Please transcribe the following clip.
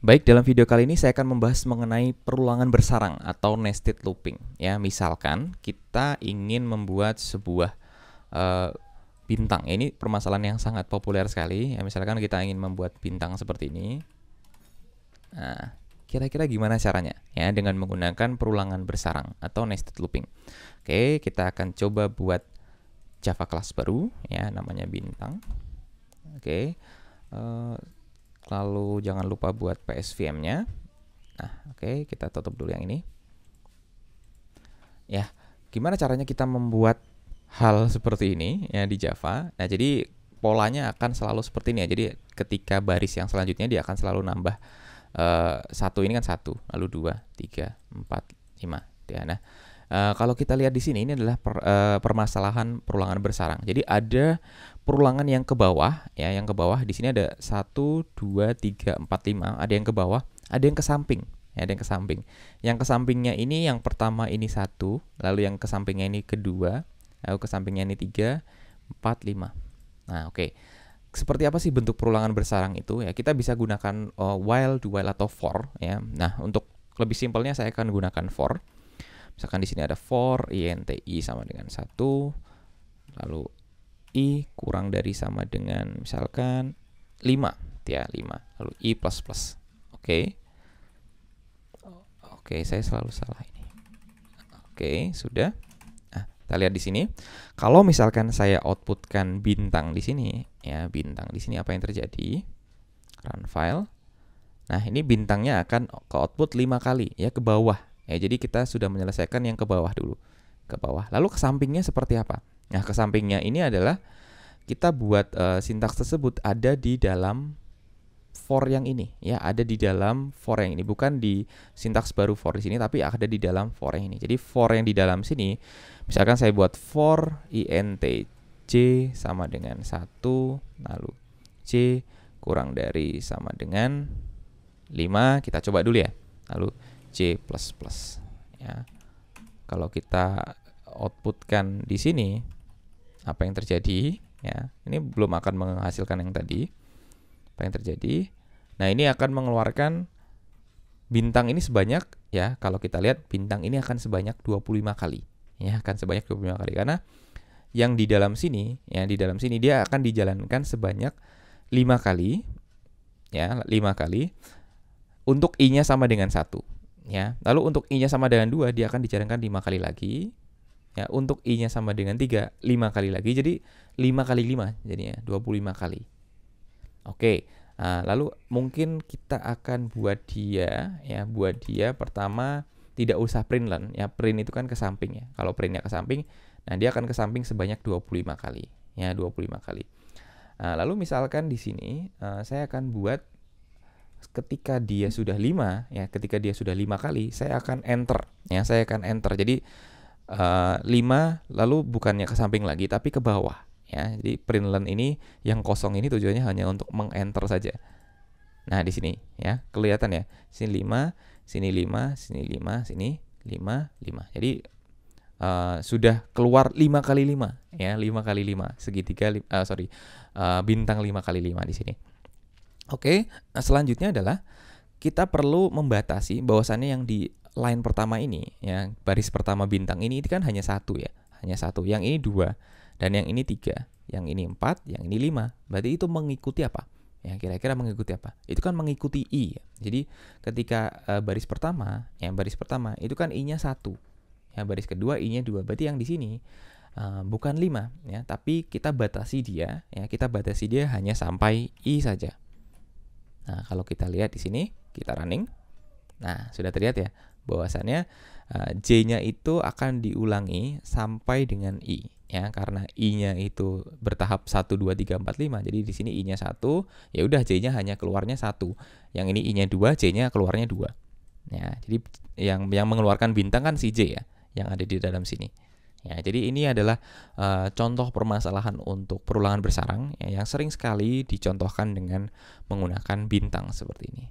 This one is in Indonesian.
Baik, dalam video kali ini saya akan membahas mengenai perulangan bersarang atau nested looping. Ya, misalkan kita ingin membuat sebuah uh, bintang. Ini permasalahan yang sangat populer sekali. Ya, misalkan kita ingin membuat bintang seperti ini. Nah, kira-kira gimana caranya? Ya, dengan menggunakan perulangan bersarang atau nested looping. Oke, kita akan coba buat Java class baru. Ya, namanya bintang. Oke. Lalu jangan lupa buat PSVM-nya. Nah, oke, kita tutup dulu yang ini. Ya, gimana caranya kita membuat hal seperti ini ya di Java? Nah, jadi polanya akan selalu seperti ini ya. Jadi ketika baris yang selanjutnya dia akan selalu nambah satu, ini kan satu, lalu 2, 3, 4, 5. Ya, nah, kalau kita lihat di sini ini adalah permasalahan perulangan bersarang. Jadi ada perulangan yang ke bawah ya, yang ke bawah di sini ada 1 2 3 4 5, ada yang ke bawah, ada yang ke samping. Ya, ada yang ke samping. Yang ke sampingnya ini yang pertama ini 1, lalu yang ke sampingnya ini kedua, lalu ke sampingnya ini 3, 4, 5. Nah, oke. Seperti apa sih bentuk perulangan bersarang itu? Ya, kita bisa gunakan while, do while atau for ya. Nah, untuk lebih simpelnya saya akan gunakan for. Misalkan di sini ada for int i sama dengan 1, lalu i kurang dari sama dengan misalkan 5 ya, 5, lalu i plus plus. Oke. Oke, saya selalu salah ini. Oke, sudah. Nah, kita lihat di sini. Kalau misalkan saya outputkan bintang di sini, ya, bintang di sini apa yang terjadi? Run file. Nah, ini bintangnya akan ke output 5 kali ya, ke bawah. Ya, jadi kita sudah menyelesaikan yang ke bawah dulu. Ke bawah. Lalu ke sampingnya seperti apa? Nah, ke sampingnya ini adalah kita buat sintaks tersebut ada di dalam for yang ini ya, ada di dalam for yang ini, bukan di sintaks baru for di sini, tapi ada di dalam for yang ini. Jadi for yang di dalam sini, misalkan saya buat for int j sama dengan 1, lalu j kurang dari sama dengan 5, kita coba dulu ya. Lalu j plus plus ya. Kalau kita outputkan di sini, apa yang terjadi ya? Ini belum akan menghasilkan yang tadi. Apa yang terjadi? Nah, ini akan mengeluarkan bintang ini sebanyak ya, kalau kita lihat bintang ini akan sebanyak 25 kali. Ya, akan sebanyak 25 kali karena yang di dalam sini, ya, di dalam sini dia akan dijalankan sebanyak 5 kali. Ya, 5 kali untuk i-nya sama dengan 1. Ya, lalu untuk i-nya sama dengan 2 dia akan dijalankan 5 kali lagi. Ya, untuk i-nya sama dengan 3, 5 kali lagi. Jadi 5 kali 5 jadinya 25 kali. Oke. Nah, lalu mungkin kita akan buat dia ya, buat dia pertama tidak usah println ya. Print itu kan ke samping ya. Kalau printnya ke samping, nah dia akan ke samping sebanyak 25 kali. Ya, 25 kali. Nah, lalu misalkan di sini saya akan buat ketika dia sudah 5 ya, ketika dia sudah 5 kali, saya akan enter ya, saya akan enter. Jadi 5 lalu bukannya ke samping lagi tapi ke bawah ya. Jadi println ini yang kosong ini tujuannya hanya untuk mengenter saja. Nah, di sini ya, kelihatan ya. Sini 5, sini 5, sini 5, sini 5, 5. Jadi sudah keluar 5 kali 5 ya, 5 kali 5 segitiga bintang 5 kali 5 di sini. Oke, nah selanjutnya adalah kita perlu membatasi bahwasannya yang di line pertama ini ya, baris pertama bintang ini kan hanya 1 ya, hanya 1. Yang ini 2 dan yang ini 3, yang ini 4, yang ini 5. Berarti itu mengikuti apa? Ya, kira-kira mengikuti apa? Itu kan mengikuti i ya. Jadi ketika baris pertama, yang baris pertama itu kan i-nya 1. Ya, baris kedua i-nya 2. Berarti yang di sini bukan 5 ya, tapi kita batasi dia ya, kita batasi dia hanya sampai i saja. Nah, kalau kita lihat di sini, kita running. Nah, sudah terlihat ya bahwasannya j-nya itu akan diulangi sampai dengan i ya, karena i-nya itu bertahap 1 2 3 4 5. Jadi di sini i-nya 1, ya udah j-nya hanya keluarnya 1. Yang ini i-nya 2, j-nya keluarnya 2. Ya, jadi yang mengeluarkan bintang kan si j ya, yang ada di dalam sini. Ya, jadi ini adalah contoh permasalahan untuk perulangan bersarang ya, yang sering sekali dicontohkan dengan menggunakan bintang seperti ini.